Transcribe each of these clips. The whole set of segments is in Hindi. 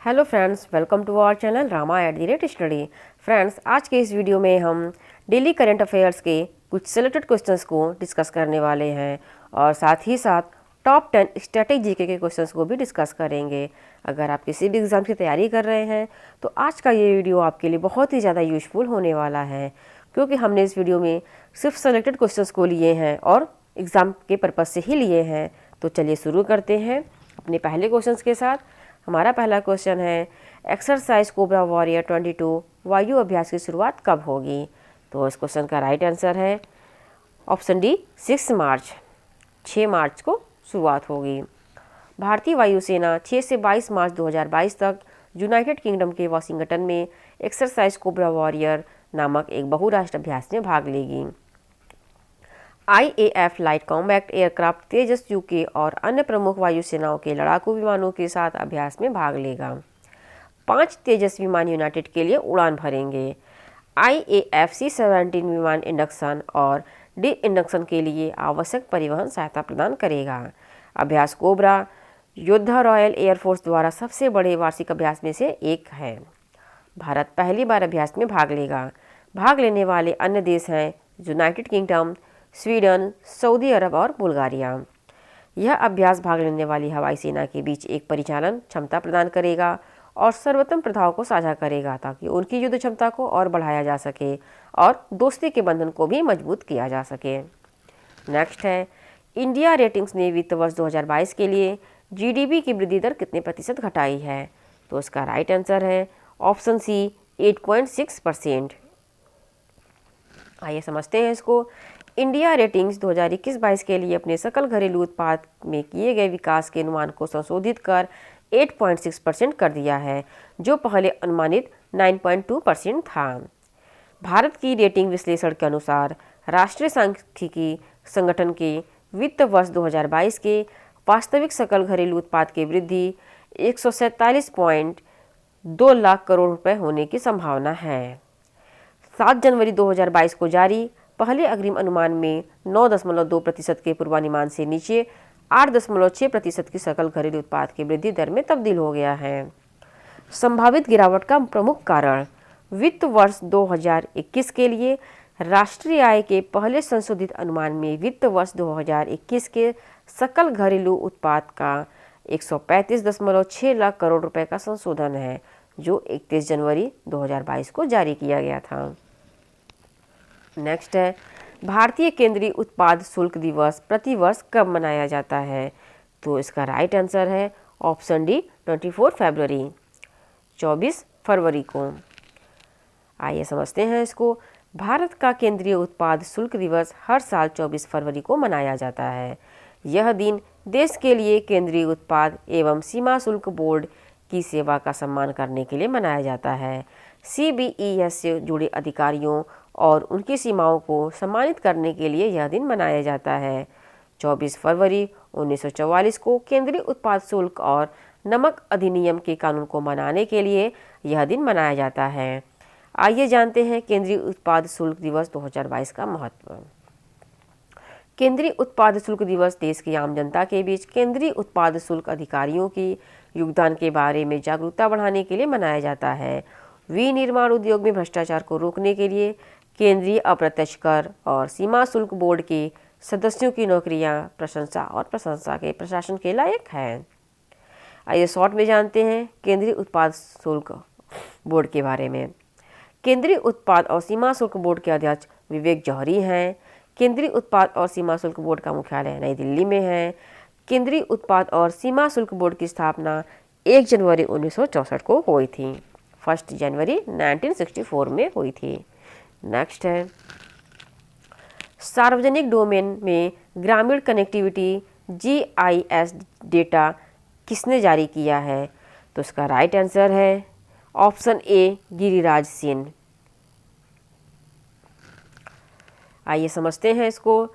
Hello friends, welcome to our channel Rama @study. Friends, आज के इस वीडियो में हम डेली करंट अफेयर्स के कुछ सिलेक्टेड क्वेश्चंस को डिस्कस करने वाले हैं और साथ ही साथ टॉप 10 स्टैटिक जीके के क्वेश्चंस को भी डिस्कस करेंगे। अगर आप किसी भी एग्ज़ाम की तैयारी कर रहे हैं तो आज का ये वीडियो आपके लिए बहुत ही ज़्यादा यूजफुल होने वाला है, क्योंकि हमने इस वीडियो में सिर्फ सेलेक्टेड क्वेश्चंस को लिए हैं और एग्ज़ाम के पर्पज़ से ही लिए हैं। तो चलिए शुरू करते हैं अपने पहले क्वेश्चंस के साथ। हमारा पहला क्वेश्चन है, एक्सरसाइज कोबरा वॉरियर 22 वायु अभ्यास की शुरुआत कब होगी? तो इस क्वेश्चन का राइट आंसर है ऑप्शन डी 6 मार्च। 6 मार्च को शुरुआत होगी। भारतीय वायुसेना 6 से 22 मार्च 2022 तक यूनाइटेड किंगडम के वाशिंगटन में एक्सरसाइज कोबरा वॉरियर नामक एक बहुराष्ट्रीय अभ्यास में भाग लेगी। IAF लाइट कॉम्बैट एयरक्राफ्ट तेजस यूके और अन्य प्रमुख वायुसेनाओं के लड़ाकू विमानों के साथ अभ्यास में भाग लेगा। 5 तेजस विमान यूनाइटेड के लिए उड़ान भरेंगे। IAF C-17 विमान इंडक्शन और डी इंडक्शन के लिए आवश्यक परिवहन सहायता प्रदान करेगा। अभ्यास कोबरा योद्धा रॉयल एयरफोर्स द्वारा सबसे बड़े वार्षिक अभ्यास में से एक है। भारत पहली बार अभ्यास में भाग लेगा। भाग लेने वाले अन्य देश हैं यूनाइटेड किंगडम, स्वीडन, सऊदी अरब और बुल्गारिया। यह अभ्यास भाग लेने वाली हवाई सेना के बीच एक परिचालन क्षमता प्रदान करेगा और सर्वोत्तम प्रथाओं को साझा करेगा ताकि उनकी युद्ध क्षमता को और बढ़ाया जा सके और दोस्ती के बंधन को भी मजबूत किया जा सके। नेक्स्ट है, इंडिया रेटिंग्स ने वित्त वर्ष 2022 के लिए GDP की वृद्धि दर कितने प्रतिशत घटाई है? तो इसका राइट आंसर है ऑप्शन सी 8.6%। आइए समझते हैं इसको। इंडिया रेटिंग्स 2021-22 के लिए अपने सकल घरेलू उत्पाद में किए गए विकास के अनुमान को संशोधित कर 8.6% कर दिया है, जो पहले अनुमानित 9.2% था। भारत की रेटिंग विश्लेषण के अनुसार राष्ट्रीय सांख्यिकी संगठन के वित्त वर्ष 2022 के वास्तविक सकल घरेलू उत्पाद की वृद्धि 147.2 लाख करोड़ रुपए होने की संभावना है। 7 जनवरी 2022 को जारी पहले अग्रिम अनुमान में 9.2% के पूर्वानुमान से नीचे 8.6% की सकल घरेलू उत्पाद की वृद्धि दर में तब्दील हो गया है। संभावित गिरावट का प्रमुख कारण वित्त वर्ष 2021 के लिए राष्ट्रीय आय के पहले संशोधित अनुमान में वित्त वर्ष 2021 के सकल घरेलू उत्पाद का 135.6 लाख करोड़ रुपए का संशोधन है, जो 31 जनवरी 2022 को जारी किया गया था। नेक्स्ट है, भारतीय केंद्रीय उत्पाद शुल्क दिवस प्रतिवर्ष कब मनाया जाता है? तो इसका राइट आंसर है ऑप्शन डी 24 फरवरी, 24 फरवरी को। आइए समझते हैं इसको। भारत का केंद्रीय उत्पाद शुल्क दिवस हर साल 24 फरवरी को मनाया जाता है। यह दिन देश के लिए केंद्रीय उत्पाद एवं सीमा शुल्क बोर्ड की सेवा का सम्मान करने के लिए मनाया जाता है। CBES से जुड़े अधिकारियों और उनकी सीमाओं को सम्मानित करने के लिए यह दिन मनाया जाता है। 24 फरवरी 1944 को केंद्रीय उत्पाद शुल्क और नमक अधिनियम के कानून को मनाने के लिए यह दिन मनाया जाता है। आइए जानते हैं केंद्रीय उत्पाद शुल्क दिवस 2022 का महत्व। केंद्रीय उत्पाद शुल्क दिवस देश की आम जनता के बीच केंद्रीय उत्पाद शुल्क अधिकारियों की योगदान के बारे में जागरूकता बढ़ाने के लिए मनाया जाता है। विनिर्माण उद्योग में भ्रष्टाचार को रोकने के लिए केंद्रीय अप्रत्यक्ष कर और सीमा शुल्क बोर्ड के सदस्यों की नौकरियां प्रशंसा के प्रशासन के लायक है। आइए शॉर्ट में जानते हैं केंद्रीय उत्पाद शुल्क बोर्ड के बारे में। केंद्रीय उत्पाद और सीमा शुल्क बोर्ड के अध्यक्ष विवेक जौहरी हैं। केंद्रीय उत्पाद और सीमा शुल्क बोर्ड का मुख्यालय नई दिल्ली में है। केंद्रीय उत्पाद और सीमा शुल्क बोर्ड की स्थापना 1 जनवरी 1964 को हुई थी। 1 जनवरी 1964 में हुई थी। नेक्स्ट है, सार्वजनिक डोमेन में ग्रामीण कनेक्टिविटी GIS डेटा किसने जारी किया है? तो इसका राइट आंसर है ऑप्शन ए गिरिराज सिंह। आइए समझते हैं इसको।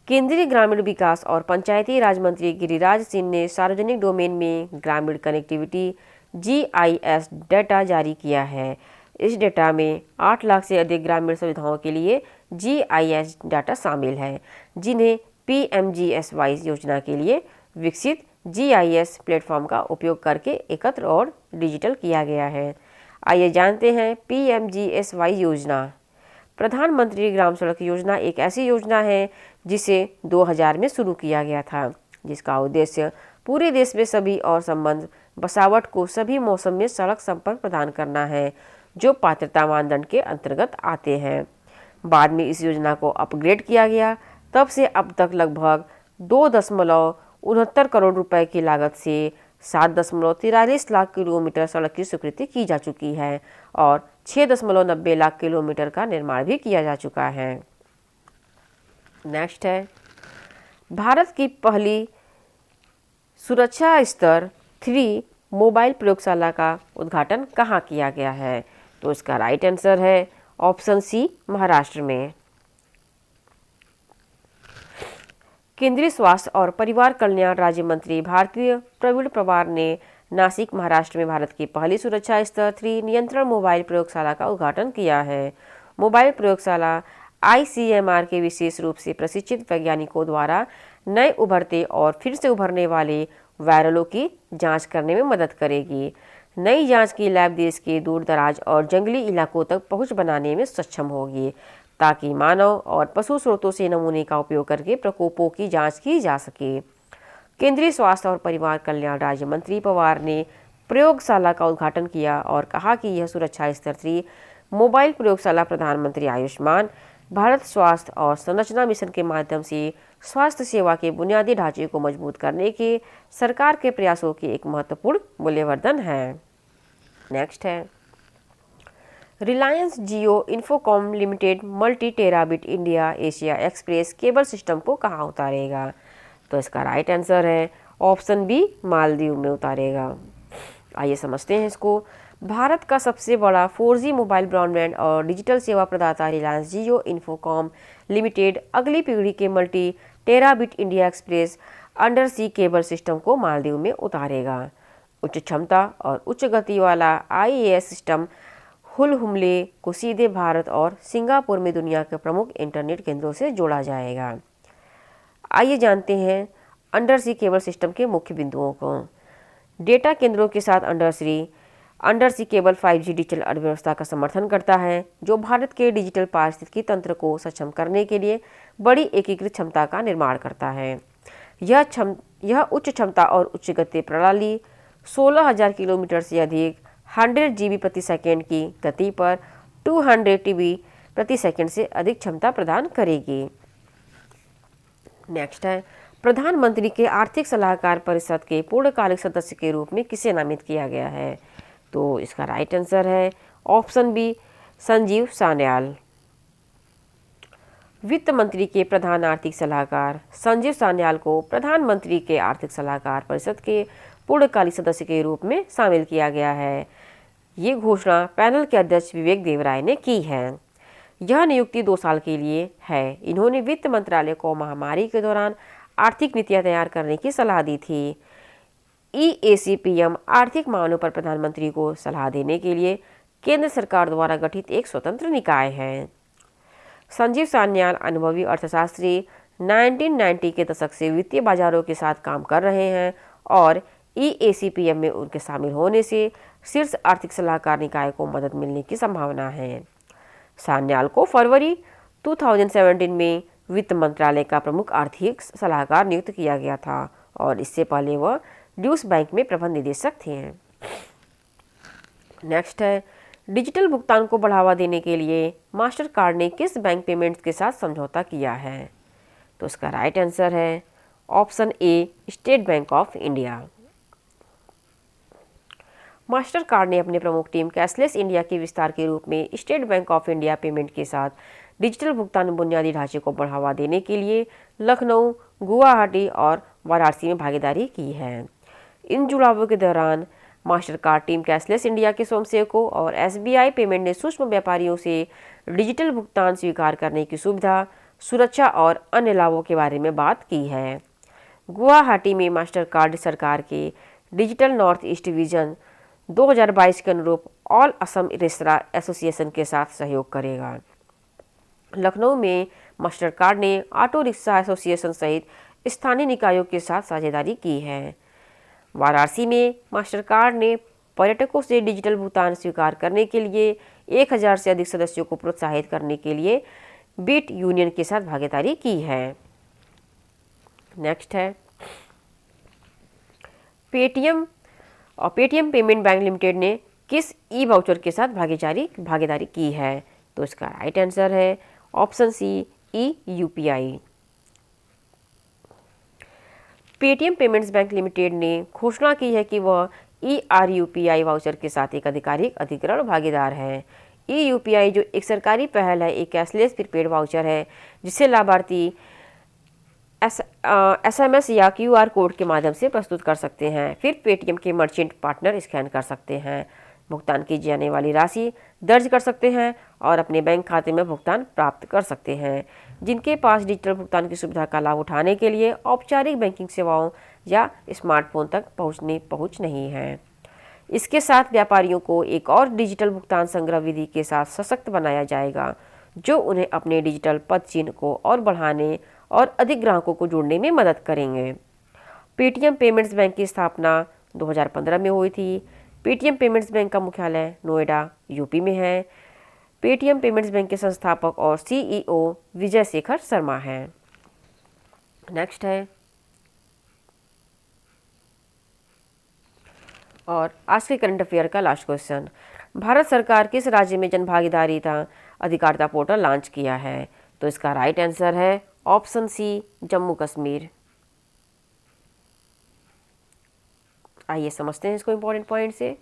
केंद्रीय ग्रामीण विकास और पंचायती राज मंत्री गिरिराज सिंह ने सार्वजनिक डोमेन में ग्रामीण कनेक्टिविटी GIS डेटा जारी किया है। इस डेटा में 8 लाख से अधिक ग्रामीण सुविधाओं के लिए GIS डाटा शामिल है, जिन्हें PMGSY योजना के लिए विकसित GIS प्लेटफॉर्म का उपयोग करके एकत्र और डिजिटल किया गया है। आइए जानते हैं PMGSY योजना। प्रधानमंत्री ग्राम सड़क योजना एक ऐसी योजना है जिसे 2000 में शुरू किया गया था, जिसका उद्देश्य पूरे देश में सभी और संबंध बसावट को सभी मौसम में सड़क संपर्क प्रदान करना है जो पात्रता मानदंड के अंतर्गत आते हैं। बाद में इस योजना को अपग्रेड किया गया। तब से अब तक लगभग 2.69 करोड़ रुपए की लागत से 7.43 लाख किलोमीटर सड़क की स्वीकृति की जा चुकी है और 6.90 लाख किलोमीटर का निर्माण भी किया जा चुका है। नेक्स्ट है, भारत की पहली सुरक्षा स्तर 3 मोबाइल प्रयोगशाला का उद्घाटन कहाँ किया गया है? तो इसका राइट आंसर है ऑप्शन सी, महाराष्ट्र में। केंद्रीय स्वास्थ्य और परिवार कल्याण राज्य मंत्री भारतीय प्रवीण पवार ने नासिक, महाराष्ट्र में भारत की पहली सुरक्षा स्तर 3 नियंत्रण मोबाइल प्रयोगशाला का उद्घाटन किया है। मोबाइल प्रयोगशाला ICMR के विशेष रूप से प्रशिक्षित वैज्ञानिकों द्वारा नए उभरते और फिर से उभरने वाले वायरलों की जांच करने में मदद करेगी। नई जांच की लैब देश के दूर दराज और जंगली इलाकों तक पहुंच बनाने में सक्षम होगी, ताकि मानव और पशु स्रोतों से नमूने का उपयोग करके प्रकोपों की जांच की जा सके। केंद्रीय स्वास्थ्य और परिवार कल्याण राज्य मंत्री पवार ने प्रयोगशाला का उद्घाटन किया और कहा कि यह सुरक्षा स्तर 3 मोबाइल प्रयोगशाला प्रधानमंत्री आयुष्मान भारत स्वास्थ्य और संरचना मिशन के माध्यम से स्वास्थ्य सेवा के बुनियादी ढांचे को मजबूत करने के सरकार के प्रयासों की एक महत्वपूर्ण मूल्यवर्धन है। नेक्स्ट है, Reliance Jio Infocomm limited multi terabit India Asia express cable system को कहाँ उतारेगा? तो इसका राइट आंसर है ऑप्शन बी, मालदीव में उतारेगा। आइए समझते हैं इसको। भारत का सबसे बड़ा 4G मोबाइल ब्रॉडबैंड और डिजिटल सेवा प्रदाता रिलायंस जियो इन्फोकॉम लिमिटेड अगली पीढ़ी के multi terabit India express under sea cable system को मालदीव में उतारेगा। उच्च क्षमता और उच्च गति वाला IAS सिस्टम हुल-हुमले को सीधे भारत और सिंगापुर में दुनिया के प्रमुख इंटरनेट केंद्रों से जोड़ा जाएगा। आइए जानते हैं अंडर सी केबल सिस्टम के मुख्य बिंदुओं को। डेटा केंद्रों के साथ under sea cable 5G digital अर्थव्यवस्था का समर्थन करता है, जो भारत के डिजिटल पारिस्थितिकी तंत्र को सक्षम करने के लिए बड़ी एकीकृत क्षमता का निर्माण करता है। यह उच्च क्षमता और उच्च गति प्रणाली 16,000 किलोमीटर से अधिक 100 GB प्रति सेकंड की गति पर 200 TB प्रति सेकंड से अधिक क्षमता प्रदान करेगी। नेक्स्ट है, प्रधानमंत्री के आर्थिक सलाहकार परिषद के पूर्णकालिक सदस्य के रूप में किसे नामित किया गया है? तो इसका राइट आंसर है ऑप्शन बी, संजीव सान्याल। वित्त मंत्री के प्रधान आर्थिक सलाहकार संजीव सान्याल को प्रधानमंत्री के आर्थिक सलाहकार परिषद के पूर्णकालिक सदस्य के रूप में शामिल किया गया है। ये घोषणा पैनल के अध्यक्ष विवेक देवराय ने की है। यह नियुक्ति 2 साल के लिए है। इन्होंने वित्त मंत्रालय को महामारी के दौरान आर्थिक नीतियां तैयार करने की सलाह दी थी। EACPM आर्थिक मामलों पर प्रधानमंत्री को सलाह देने के लिए केंद्र सरकार द्वारा गठित एक स्वतंत्र निकाय है। संजीव सान्याल अनुभवी अर्थशास्त्री 1990 के दशक से वित्तीय बाजारों के साथ काम कर रहे हैं और EACPM में उनके शामिल होने से शीर्ष आर्थिक सलाहकार निकाय को मदद मिलने की संभावना है। सान्याल को फरवरी 2017 में वित्त मंत्रालय का प्रमुख आर्थिक सलाहकार नियुक्त किया गया था और इससे पहले वह ड्यूस बैंक में प्रबंध निदेशक थे। नेक्स्ट है, डिजिटल भुगतान को बढ़ावा देने के लिए मास्टर कार्ड ने किस बैंक पेमेंट्स के साथ समझौता किया है? तो इसका राइट आंसर है option A, state bank of India. Master card ने अपने प्रमुख टीम कैशलेस इंडिया के विस्तार के रूप में state bank of India payment के साथ डिजिटल भुगतान बुनियादी ढांचे को बढ़ावा देने के लिए लखनऊ, गुवाहाटी और वाराणसी में भागीदारी की है। इन जुड़ावों के दौरान master card team cashless India के स्वयंसेवकों और SBI पेमेंट ने सूक्ष्म व्यापारियों से डिजिटल भुगतान स्वीकार करने की सुविधा, सुरक्षा और अन्य लाभों के बारे में बात की है। गुवाहाटी में मास्टर कार्ड सरकार के डिजिटल नॉर्थ ईस्ट विजन 2022 के अनुरूप ऑल असम रेस्तरां एसोसिएशन के साथ सहयोग करेगा। लखनऊ में मास्टर कार्ड ने ऑटो रिक्शा एसोसिएशन सहित स्थानीय निकायों के साथ साझेदारी की है। वाराणसी में मास्टरकार्ड ने पर्यटकों से डिजिटल भुगतान स्वीकार करने के लिए 1000 से अधिक सदस्यों को प्रोत्साहित करने के लिए बीट यूनियन के साथ भागीदारी की है। नेक्स्ट है पेटीएम और पेटीएम पेमेंट बैंक लिमिटेड ने किस ई वाउचर के साथ भागीदारी की है? तो इसका राइट आंसर है option C, E UPI. Paytm payments bank limited ने घोषणा की है कि वह ईआरयूपीआई वाउचर के साथ एक आधिकारिक अधिग्रहण भागीदार है। ईयूपीआई जो एक सरकारी पहल है, एक कैशलेस प्रीपेड वाउचर है जिसे लाभार्थी एसएमएस या क्यूआर कोड के माध्यम से प्रस्तुत कर सकते हैं। फिर पेटीएम के मर्चेंट पार्टनर स्कैन कर सकते हैं, भुगतान की जाने वाली राशि दर्ज कर सकते हैं और अपने बैंक खाते में भुगतान प्राप्त कर सकते हैं। जिनके पास डिजिटल भुगतान की सुविधा का लाभ उठाने के लिए औपचारिक बैंकिंग सेवाओं या स्मार्टफोन तक पहुंच नहीं है। इसके साथ व्यापारियों को एक और डिजिटल भुगतान संग्रह विधि के साथ सशक्त बनाया जाएगा जो उन्हें अपने डिजिटल पद चिन्ह को और बढ़ाने और अधिक ग्राहकों को जोड़ने में मदद करेंगे। पेटीएम पेमेंट्स बैंक की स्थापना 2015 में हुई थी। पेटीएम पेमेंट्स बैंक का मुख्यालय नोएडा, यूपी में है। पेटीएम पेमेंट्स बैंक के संस्थापक और सीईओ विजय शेखर शर्मा हैं। नेक्स्ट है और आज के करंट अफेयर का लास्ट क्वेश्चन, भारत सरकार किस राज्य में जनभागीदारिता अधिकारिता पोर्टल लॉन्च किया है? तो इसका राइट आंसर है ऑप्शन सी, जम्मू कश्मीर। आइए समझते हैं इसको इम्पोर्टेंट पॉइंट से।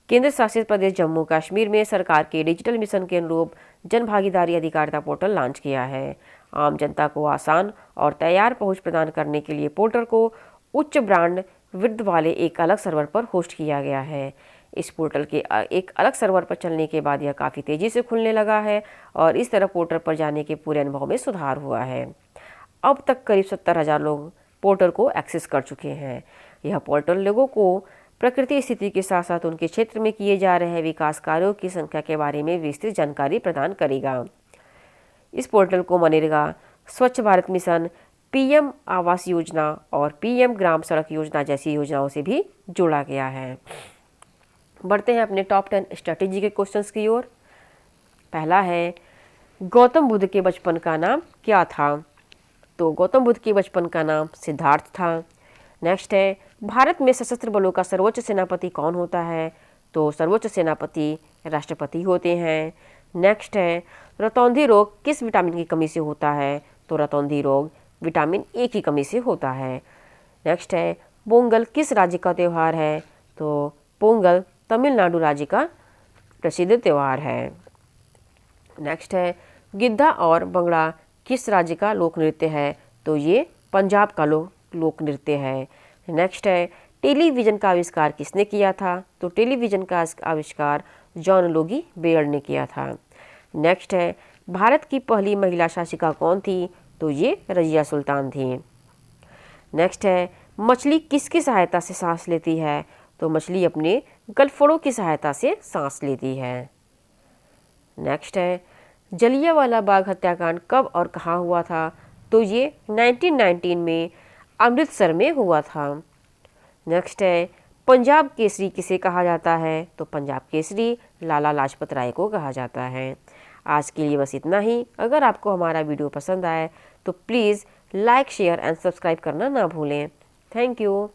केंद्र शासित प्रदेश जम्मू कश्मीर में सरकार के डिजिटल मिशन के अनुरूप जनभागीदारी अधिकारिता पोर्टल लॉन्च किया है। आम जनता को आसान और तैयार पहुंच प्रदान करने के लिए पोर्टल को उच्च ब्रांड विड्थ वाले एक अलग सर्वर पर होस्ट किया गया है। इस पोर्टल के एक अलग सर्वर पर चलने के बाद यह काफ़ी तेज़ी से खुलने लगा है और इस तरह पोर्टल पर जाने के पूरे अनुभव में सुधार हुआ है। अब तक करीब 70,000 लोग पोर्टल को एक्सेस कर चुके हैं। यह पोर्टल लोगों को प्रकृति स्थिति के साथ साथ उनके क्षेत्र में किए जा रहे विकास कार्यों की संख्या के बारे में विस्तृत जानकारी प्रदान करेगा। इस पोर्टल को मनरेगा, स्वच्छ भारत मिशन, पीएम आवास योजना और पीएम ग्राम सड़क योजना जैसी योजनाओं से भी जोड़ा गया है। बढ़ते हैं अपने टॉप 10 स्ट्रेटेजी के क्वेश्चंस की ओर। पहला है, गौतम बुद्ध के बचपन का नाम क्या था? तो गौतम बुद्ध के बचपन का नाम सिद्धार्थ था। नेक्स्ट है, भारत में सशस्त्र बलों का सर्वोच्च सेनापति कौन होता है? तो सर्वोच्च सेनापति राष्ट्रपति होते हैं। नेक्स्ट है, रतौंधी रोग किस विटामिन की कमी से होता है? तो रतौंधी रोग विटामिन ए की कमी से होता है। नेक्स्ट है, पोंगल किस राज्य का त्यौहार है? तो पोंगल तमिलनाडु राज्य का प्रसिद्ध त्यौहार है। नेक्स्ट है, गिद्धा और भंगड़ा किस राज्य का लोक नृत्य है? तो ये पंजाब का लोक नृत्य है। नेक्स्ट है, टेलीविज़न का आविष्कार किसने किया था? तो टेलीविज़न का आविष्कार जॉन लोगी बेयर्ड ने किया था। नेक्स्ट है, भारत की पहली महिला शासिका कौन थी? तो ये रजिया सुल्तान थी। नेक्स्ट है, मछली किसकी सहायता से सांस लेती है? तो मछली अपने गलफड़ों की सहायता से सांस लेती है। नेक्स्ट है, जलियांवाला बाग हत्याकांड कब और कहाँ हुआ था? तो ये 1919 में अमृतसर में हुआ था। नेक्स्ट है, पंजाब केसरी किसे कहा जाता है? तो पंजाब केसरी लाला लाजपत राय को कहा जाता है। आज के लिए बस इतना ही। अगर आपको हमारा वीडियो पसंद आए तो please like, share and subscribe करना ना भूलें। Thank you.